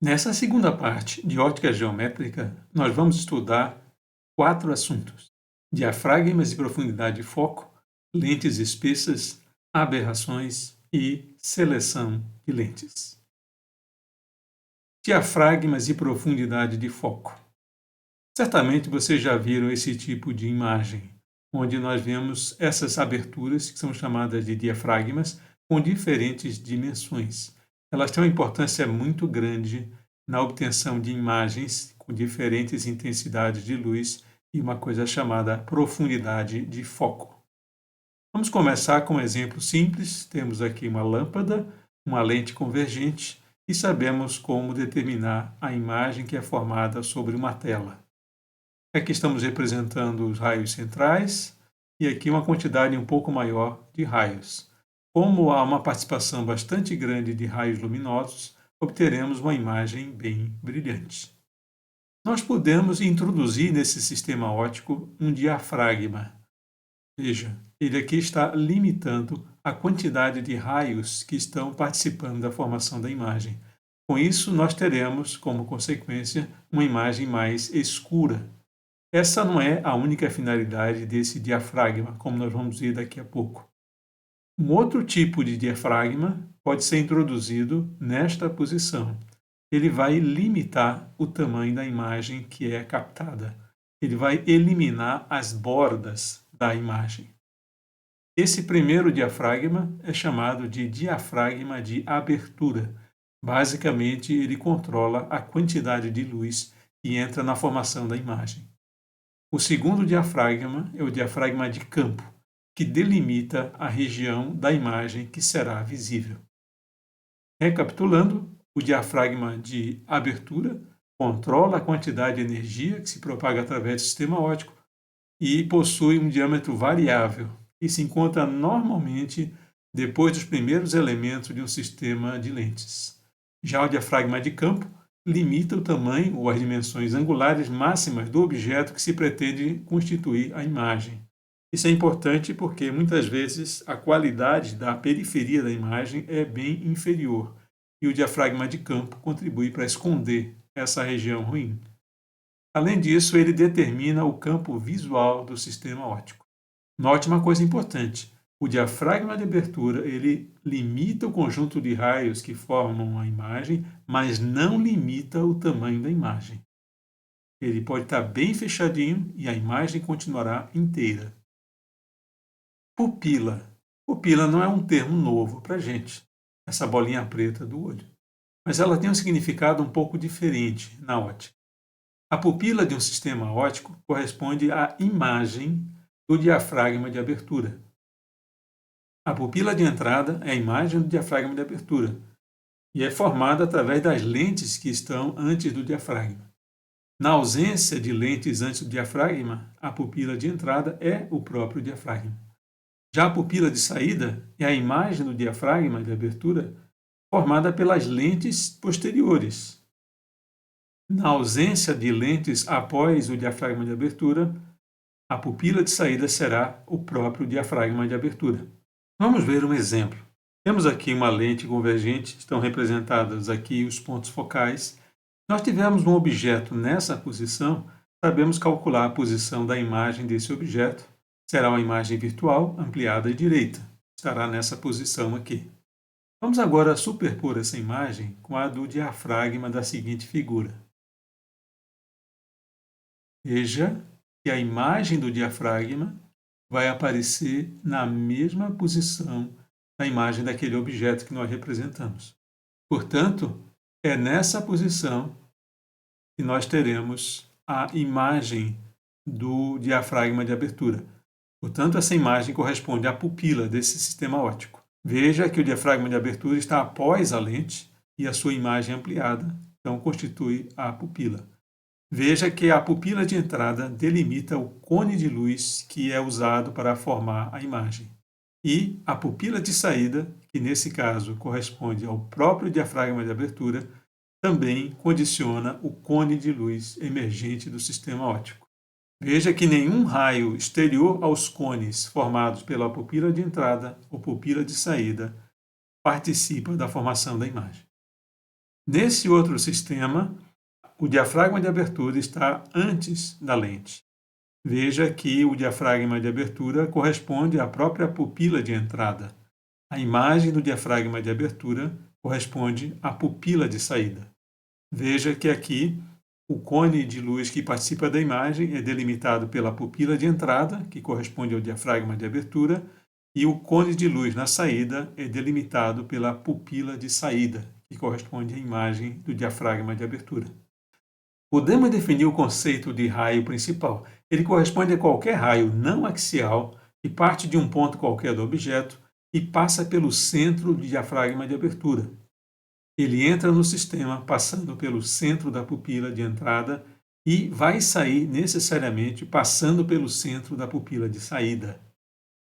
Nessa segunda parte de ótica geométrica, nós vamos estudar 4 assuntos: diafragmas e profundidade de foco, lentes espessas, aberrações e seleção de lentes. Diafragmas e profundidade de foco. Certamente vocês já viram esse tipo de imagem, onde nós vemos essas aberturas, que são chamadas de diafragmas, com diferentes dimensões. Elas têm uma importância muito grande na obtenção de imagens com diferentes intensidades de luz e uma coisa chamada profundidade de foco. Vamos começar com um exemplo simples. Temos aqui uma lâmpada, uma lente convergente e sabemos como determinar a imagem que é formada sobre uma tela. Aqui estamos representando os raios centrais e aqui uma quantidade um pouco maior de raios. Como há uma participação bastante grande de raios luminosos, obteremos uma imagem bem brilhante. Nós podemos introduzir nesse sistema óptico um diafragma. Veja, ele aqui está limitando a quantidade de raios que estão participando da formação da imagem. Com isso, nós teremos, como consequência, uma imagem mais escura. Essa não é a única finalidade desse diafragma, como nós vamos ver daqui a pouco. Um outro tipo de diafragma pode ser introduzido nesta posição. Ele vai limitar o tamanho da imagem que é captada. Ele vai eliminar as bordas da imagem. Esse primeiro diafragma é chamado de diafragma de abertura. Basicamente, ele controla a quantidade de luz que entra na formação da imagem. O segundo diafragma é o diafragma de campo, que delimita a região da imagem que será visível. Recapitulando, o diafragma de abertura controla a quantidade de energia que se propaga através do sistema óptico e possui um diâmetro variável e se encontra normalmente depois dos primeiros elementos de um sistema de lentes. Já o diafragma de campo limita o tamanho ou as dimensões angulares máximas do objeto que se pretende constituir a imagem. Isso é importante porque muitas vezes a qualidade da periferia da imagem é bem inferior e o diafragma de campo contribui para esconder essa região ruim. Além disso, ele determina o campo visual do sistema óptico. Note uma coisa importante: o diafragma de abertura ele limita o conjunto de raios que formam a imagem, mas não limita o tamanho da imagem. Ele pode estar bem fechadinho e a imagem continuará inteira. Pupila. Pupila não é um termo novo para a gente, essa bolinha preta do olho. Mas ela tem um significado um pouco diferente na ótica. A pupila de um sistema óptico corresponde à imagem do diafragma de abertura. A pupila de entrada é a imagem do diafragma de abertura e é formada através das lentes que estão antes do diafragma. Na ausência de lentes antes do diafragma, a pupila de entrada é o próprio diafragma. Já a pupila de saída é a imagem do diafragma de abertura formada pelas lentes posteriores. Na ausência de lentes após o diafragma de abertura, a pupila de saída será o próprio diafragma de abertura. Vamos ver um exemplo. Temos aqui uma lente convergente, estão representados aqui os pontos focais. Nós tivermos um objeto nessa posição, sabemos calcular a posição da imagem desse objeto. Será uma imagem virtual ampliada à direita. Estará nessa posição aqui. Vamos agora superpor essa imagem com a do diafragma da seguinte figura. Veja que a imagem do diafragma vai aparecer na mesma posição da imagem daquele objeto que nós representamos. Portanto, é nessa posição que nós teremos a imagem do diafragma de abertura. Portanto, essa imagem corresponde à pupila desse sistema óptico. Veja que o diafragma de abertura está após a lente e a sua imagem ampliada, então constitui a pupila. Veja que a pupila de entrada delimita o cone de luz que é usado para formar a imagem. E a pupila de saída, que nesse caso corresponde ao próprio diafragma de abertura, também condiciona o cone de luz emergente do sistema óptico. Veja que nenhum raio exterior aos cones formados pela pupila de entrada ou pupila de saída participa da formação da imagem. Nesse outro sistema, o diafragma de abertura está antes da lente. Veja que o diafragma de abertura corresponde à própria pupila de entrada. A imagem do diafragma de abertura corresponde à pupila de saída. Veja que aqui o cone de luz que participa da imagem é delimitado pela pupila de entrada, que corresponde ao diafragma de abertura, e o cone de luz na saída é delimitado pela pupila de saída, que corresponde à imagem do diafragma de abertura. Podemos definir o conceito de raio principal. Ele corresponde a qualquer raio não axial que parte de um ponto qualquer do objeto e passa pelo centro do diafragma de abertura. Ele entra no sistema passando pelo centro da pupila de entrada e vai sair necessariamente passando pelo centro da pupila de saída.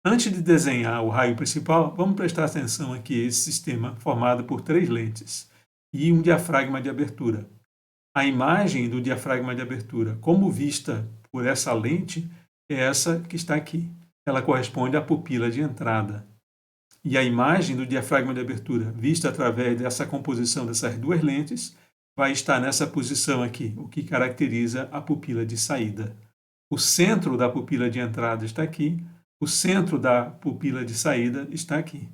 Antes de desenhar o raio principal, vamos prestar atenção aqui a esse sistema formado por 3 lentes e um diafragma de abertura. A imagem do diafragma de abertura, como vista por essa lente, é essa que está aqui. Ela corresponde à pupila de entrada. E a imagem do diafragma de abertura, vista através dessa composição dessas 2 lentes, vai estar nessa posição aqui, o que caracteriza a pupila de saída. O centro da pupila de entrada está aqui, o centro da pupila de saída está aqui.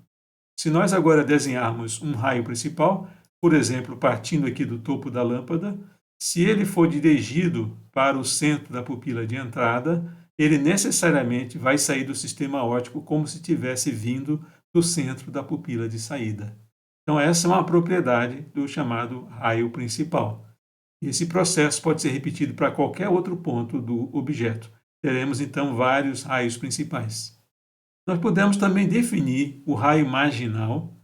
Se nós agora desenharmos um raio principal, por exemplo, partindo aqui do topo da lâmpada, se ele for dirigido para o centro da pupila de entrada, ele necessariamente vai sair do sistema óptico como se tivesse vindo do centro da pupila de saída. Então, essa é uma propriedade do chamado raio principal. Esse processo pode ser repetido para qualquer outro ponto do objeto. Teremos, então, vários raios principais. Nós podemos também definir o raio marginal,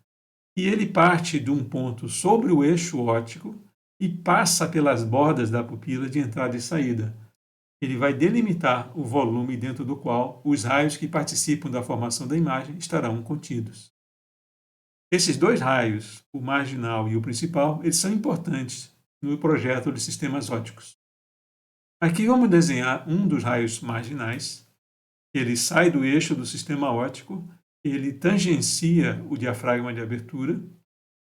e ele parte de um ponto sobre o eixo óptico e passa pelas bordas da pupila de entrada e saída. Ele vai delimitar o volume dentro do qual os raios que participam da formação da imagem estarão contidos. Esses 2 raios, o marginal e o principal, eles são importantes no projeto de sistemas ópticos. Aqui vamos desenhar um dos raios marginais. Ele sai do eixo do sistema óptico, ele tangencia o diafragma de abertura,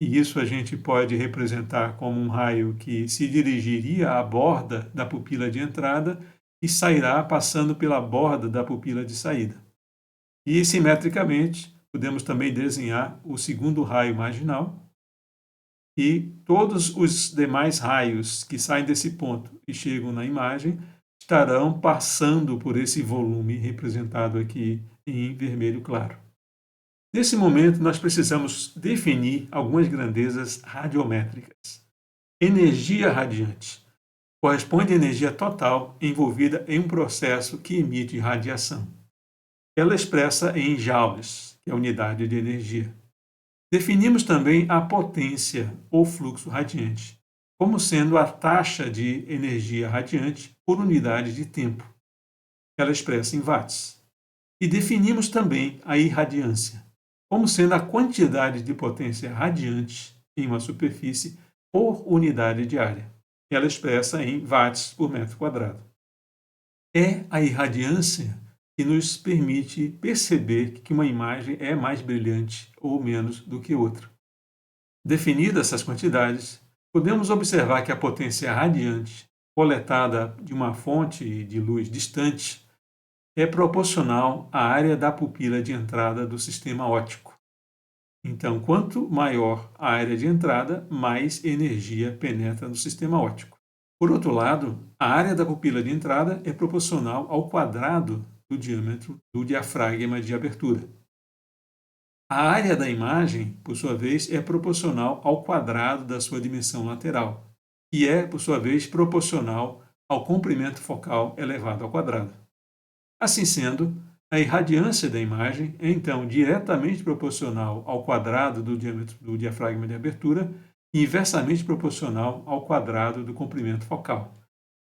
e isso a gente pode representar como um raio que se dirigiria à borda da pupila de entrada e sairá passando pela borda da pupila de saída. E, simetricamente, podemos também desenhar o segundo raio marginal, e todos os demais raios que saem desse ponto e chegam na imagem estarão passando por esse volume representado aqui em vermelho claro. Nesse momento, nós precisamos definir algumas grandezas radiométricas. Energia radiante corresponde à energia total envolvida em um processo que emite radiação. Ela é expressa em joules, que é a unidade de energia. Definimos também a potência ou fluxo radiante, como sendo a taxa de energia radiante por unidade de tempo. Ela é expressa em watts. E definimos também a irradiância, como sendo a quantidade de potência radiante em uma superfície por unidade de área. Ela é expressa em watts por metro quadrado. É a irradiância que nos permite perceber que uma imagem é mais brilhante ou menos do que outra. Definidas essas quantidades, podemos observar que a potência radiante coletada de uma fonte de luz distante é proporcional à área da pupila de entrada do sistema óptico. Então, quanto maior a área de entrada, mais energia penetra no sistema óptico. Por outro lado, a área da pupila de entrada é proporcional ao quadrado do diâmetro do diafragma de abertura. A área da imagem, por sua vez, é proporcional ao quadrado da sua dimensão lateral, que é, por sua vez, proporcional ao comprimento focal elevado ao quadrado. Assim sendo, a irradiância da imagem é, então, diretamente proporcional ao quadrado do diâmetro do diafragma de abertura e inversamente proporcional ao quadrado do comprimento focal.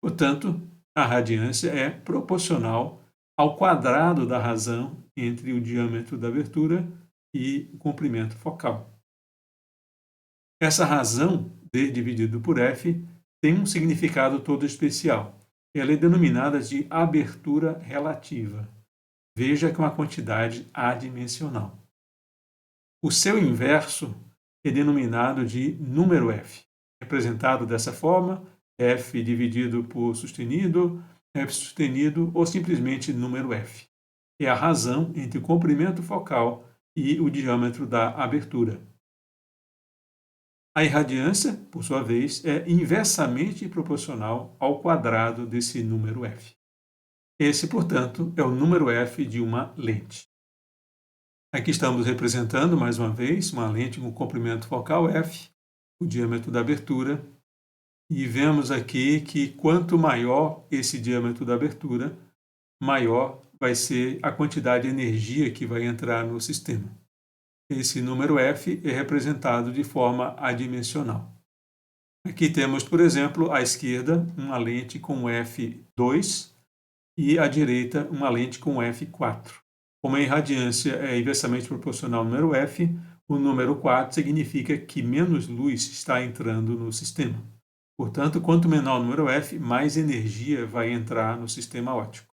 Portanto, a radiância é proporcional ao quadrado da razão entre o diâmetro da abertura e o comprimento focal. Essa razão, D dividido por F, tem um significado todo especial. Ela é denominada de abertura relativa. Veja que é uma quantidade adimensional. O seu inverso é denominado de número F. representado dessa forma, f dividido por sustenido, f sustenido ou simplesmente número f. É a razão entre o comprimento focal e o diâmetro da abertura. A irradiância, por sua vez, é inversamente proporcional ao quadrado desse número f. Esse, portanto, é o número f de uma lente. Aqui estamos representando, mais uma vez, uma lente com comprimento focal f, o diâmetro da abertura, e vemos aqui que quanto maior esse diâmetro da abertura, maior vai ser a quantidade de energia que vai entrar no sistema. Esse número f é representado de forma adimensional. Aqui temos, por exemplo, à esquerda uma lente com f2 e à direita uma lente com f4. Como a irradiância é inversamente proporcional ao número f, o número 4 significa que menos luz está entrando no sistema. Portanto, quanto menor o número f, mais energia vai entrar no sistema óptico.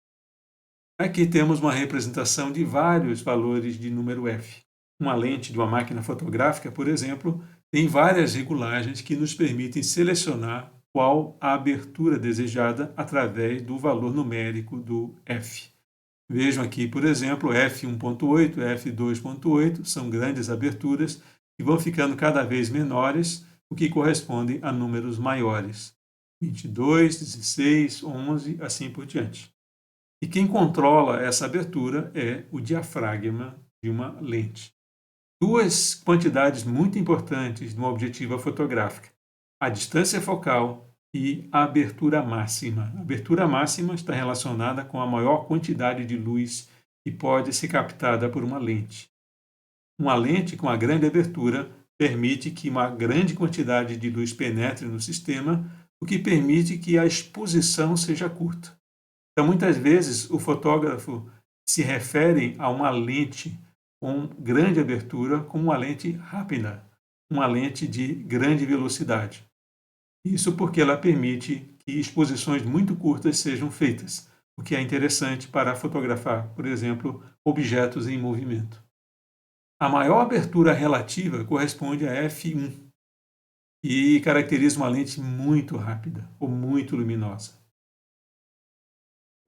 Aqui temos uma representação de vários valores de número f. Uma lente de uma máquina fotográfica, por exemplo, tem várias regulagens que nos permitem selecionar qual a abertura desejada através do valor numérico do f. Vejam aqui, por exemplo, f1.8, f2.8 são grandes aberturas que vão ficando cada vez menores, o que corresponde a números maiores. 22, 16, 11, assim por diante. E quem controla essa abertura é o diafragma de uma lente. Duas quantidades muito importantes de uma objetiva fotográfica: a distância focal e a abertura máxima. A abertura máxima está relacionada com a maior quantidade de luz que pode ser captada por uma lente. Uma lente com a grande abertura permite que uma grande quantidade de luz penetre no sistema, o que permite que a exposição seja curta. Então, muitas vezes, o fotógrafo se refere a uma lente com grande abertura como uma lente rápida, uma lente de grande velocidade. Isso porque ela permite que exposições muito curtas sejam feitas, o que é interessante para fotografar, por exemplo, objetos em movimento. A maior abertura relativa corresponde a f1 e caracteriza uma lente muito rápida ou muito luminosa.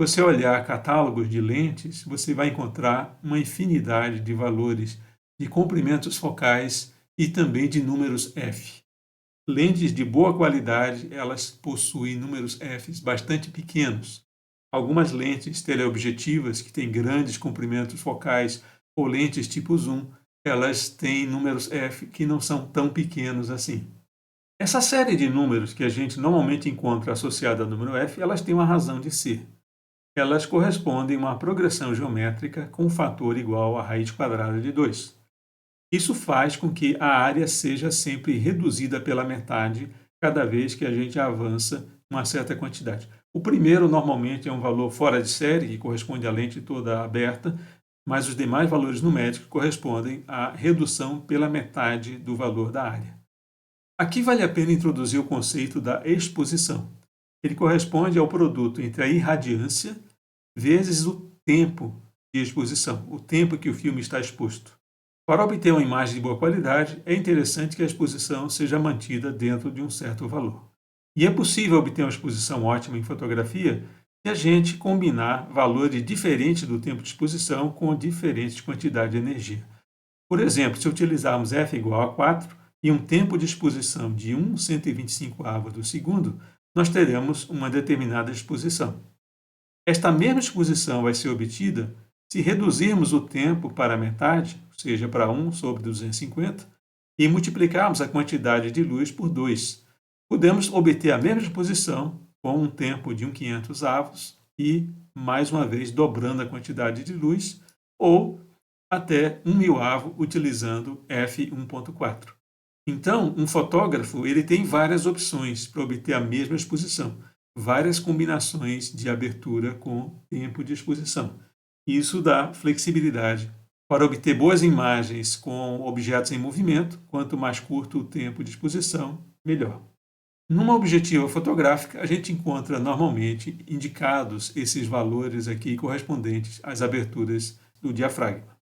Se você olhar catálogos de lentes, você vai encontrar uma infinidade de valores de comprimentos focais e também de números f. Lentes de boa qualidade, elas possuem números f bastante pequenos. Algumas lentes teleobjetivas que têm grandes comprimentos focais ou lentes tipo zoom, elas têm números f que não são tão pequenos assim. Essa série de números que a gente normalmente encontra associada ao número f, elas têm uma razão de ser. Elas correspondem a uma progressão geométrica com um fator igual à raiz quadrada de 2. Isso faz com que a área seja sempre reduzida pela metade cada vez que a gente avança uma certa quantidade. O primeiro, normalmente, é um valor fora de série, que corresponde à lente toda aberta, mas os demais valores numéricos correspondem à redução pela metade do valor da área. Aqui vale a pena introduzir o conceito da exposição. Ele corresponde ao produto entre a irradiância vezes o tempo de exposição, o tempo que o filme está exposto. Para obter uma imagem de boa qualidade, é interessante que a exposição seja mantida dentro de um certo valor. E é possível obter uma exposição ótima em fotografia se a gente combinar valores diferentes do tempo de exposição com diferentes quantidades de energia. Por exemplo, se utilizarmos f igual a 4 e um tempo de exposição de 1/125 do segundo, nós teremos uma determinada exposição. Esta mesma exposição vai ser obtida se reduzirmos o tempo para a metade, ou seja, para 1/250, e multiplicarmos a quantidade de luz por 2. Podemos obter a mesma exposição com um tempo de 1/500 e, mais uma vez, dobrando a quantidade de luz, ou até 1.000 utilizando f1.4. Então, um fotógrafo ele tem várias opções para obter a mesma exposição, várias combinações de abertura com tempo de exposição. Isso dá flexibilidade para obter boas imagens com objetos em movimento. Quanto mais curto o tempo de exposição, melhor. Numa objetiva fotográfica, a gente encontra normalmente indicados esses valores aqui correspondentes às aberturas do diafragma.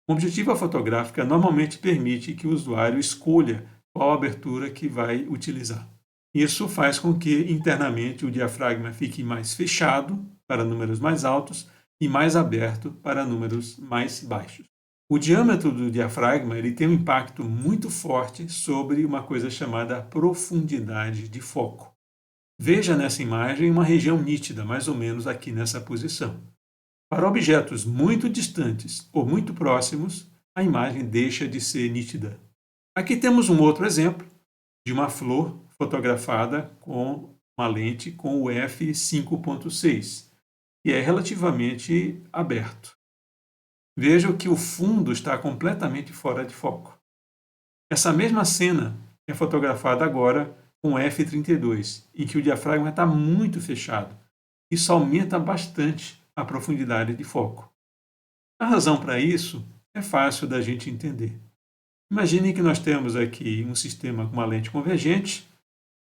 Uma objetiva fotográfica normalmente permite que o usuário escolha qual abertura que vai utilizar. Isso faz com que internamente o diafragma fique mais fechado para números mais altos e mais aberto para números mais baixos. O diâmetro do diafragma ele tem um impacto muito forte sobre uma coisa chamada profundidade de foco. Veja nessa imagem uma região nítida, mais ou menos aqui nessa posição. Para objetos muito distantes ou muito próximos, a imagem deixa de ser nítida. Aqui temos um outro exemplo de uma flor fotografada com uma lente com o f5.6, que é relativamente aberto. Vejam que o fundo está completamente fora de foco. Essa mesma cena é fotografada agora com f32, em que o diafragma está muito fechado. Isso aumenta bastante a profundidade de foco. A razão para isso é fácil da gente entender. Imagine que nós temos aqui um sistema com uma lente convergente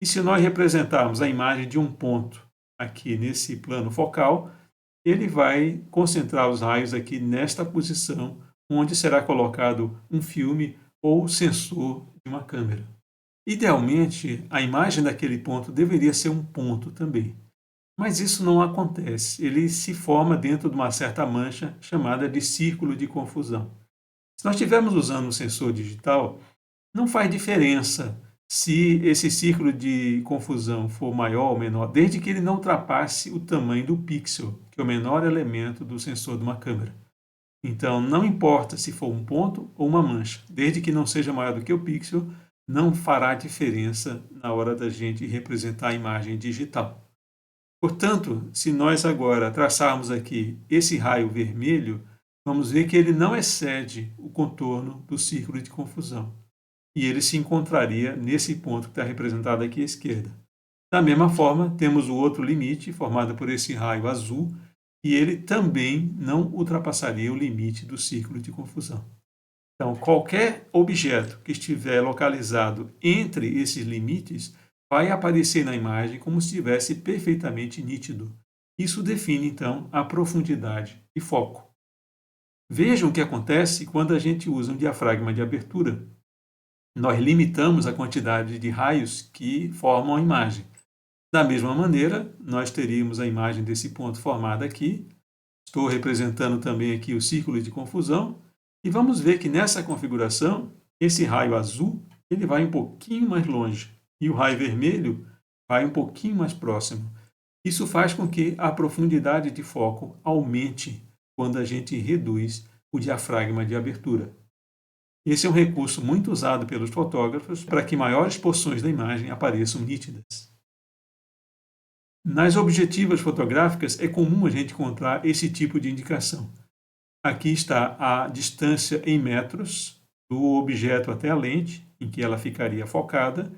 e se nós representarmos a imagem de um ponto aqui nesse plano focal, ele vai concentrar os raios aqui nesta posição, onde será colocado um filme ou sensor de uma câmera. Idealmente, a imagem daquele ponto deveria ser um ponto também. Mas isso não acontece. Ele se forma dentro de uma certa mancha chamada de círculo de confusão. Se nós estivermos usando um sensor digital, não faz diferença se esse círculo de confusão for maior ou menor, desde que ele não ultrapasse o tamanho do pixel, que é o menor elemento do sensor de uma câmera. Então, não importa se for um ponto ou uma mancha, desde que não seja maior do que o pixel, não fará diferença na hora da gente representar a imagem digital. Portanto, se nós agora traçarmos aqui esse raio vermelho, vamos ver que ele não excede o contorno do círculo de confusão. E ele se encontraria nesse ponto que está representado aqui à esquerda. Da mesma forma, temos o outro limite, formado por esse raio azul, e ele também não ultrapassaria o limite do círculo de confusão. Então, qualquer objeto que estiver localizado entre esses limites vai aparecer na imagem como se estivesse perfeitamente nítido. Isso define, então, a profundidade de foco. Vejam o que acontece quando a gente usa um diafragma de abertura. Nós limitamos a quantidade de raios que formam a imagem. Da mesma maneira, nós teríamos a imagem desse ponto formada aqui. Estou representando também aqui o círculo de confusão. E vamos ver que nessa configuração, esse raio azul ele vai um pouquinho mais longe e o raio vermelho vai um pouquinho mais próximo. Isso faz com que a profundidade de foco aumente quando a gente reduz o diafragma de abertura. Esse é um recurso muito usado pelos fotógrafos para que maiores porções da imagem apareçam nítidas. Nas objetivas fotográficas é comum a gente encontrar esse tipo de indicação. Aqui está a distância em metros do objeto até a lente, em que ela ficaria focada.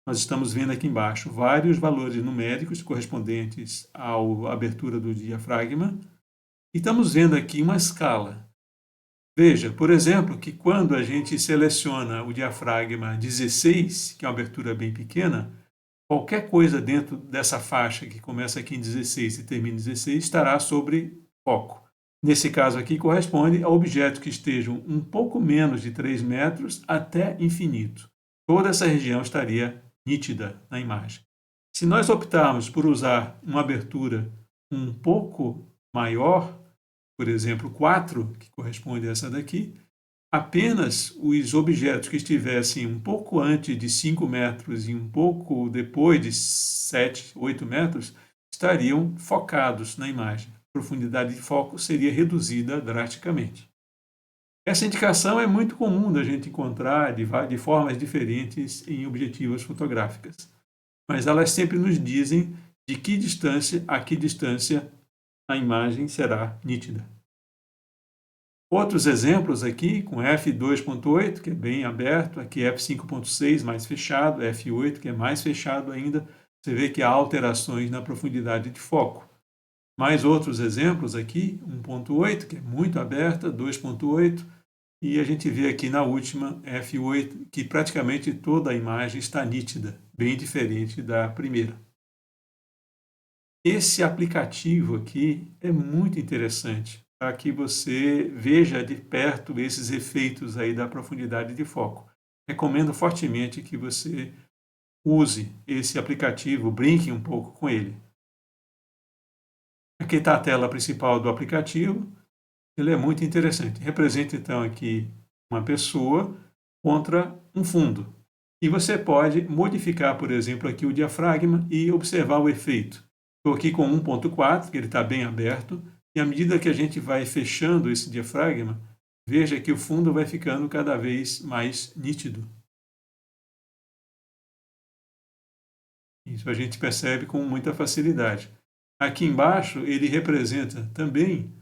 Nós estamos vendo aqui embaixo vários valores numéricos correspondentes à abertura do diafragma. E estamos vendo aqui uma escala. Veja, por exemplo, que quando a gente seleciona o diafragma 16, que é uma abertura bem pequena, qualquer coisa dentro dessa faixa que começa aqui em 16 e termina em 16 estará sobre foco. Nesse caso aqui, corresponde a objetos que estejam um pouco menos de 3 metros até infinito. Toda essa região estaria nítida na imagem. Se nós optarmos por usar uma abertura um pouco maior, por exemplo, 4, que corresponde a essa daqui, apenas os objetos que estivessem um pouco antes de 5 metros e um pouco depois de 7, 8 metros estariam focados na imagem. A profundidade de foco seria reduzida drasticamente. Essa indicação é muito comum da gente encontrar de formas diferentes em objetivas fotográficas, mas elas sempre nos dizem de que distância a que distância a imagem será nítida. Outros exemplos aqui, com f2.8, que é bem aberto, aqui f5.6 mais fechado, f8, que é mais fechado ainda, você vê que há alterações na profundidade de foco. Mais outros exemplos aqui, 1.8, que é muito aberta, 2.8, e a gente vê aqui na última, f8, que praticamente toda a imagem está nítida, bem diferente da primeira. Esse aplicativo aqui é muito interessante para que você veja de perto esses efeitos aí da profundidade de foco. Recomendo fortemente que você use esse aplicativo, brinque um pouco com ele. Aqui está a tela principal do aplicativo. Ele é muito interessante. Representa então aqui uma pessoa contra um fundo. E você pode modificar, por exemplo, aqui o diafragma e observar o efeito. Estou aqui com 1.4, que ele está bem aberto, e à medida que a gente vai fechando esse diafragma, veja que o fundo vai ficando cada vez mais nítido. Isso a gente percebe com muita facilidade. Aqui embaixo ele representa também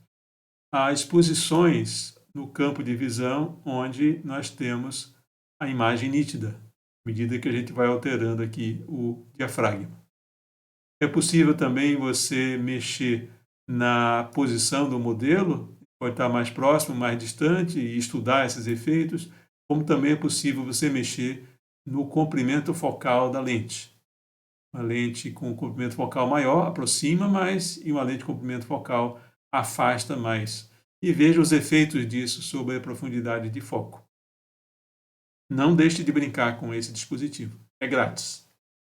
as posições no campo de visão onde nós temos a imagem nítida, à medida que a gente vai alterando aqui o diafragma. É possível também você mexer na posição do modelo, pode estar mais próximo, mais distante e estudar esses efeitos, como também é possível você mexer no comprimento focal da lente. Uma lente com comprimento focal maior aproxima mais e uma lente com comprimento focal afasta mais. E veja os efeitos disso sobre a profundidade de foco. Não deixe de brincar com esse dispositivo. É grátis.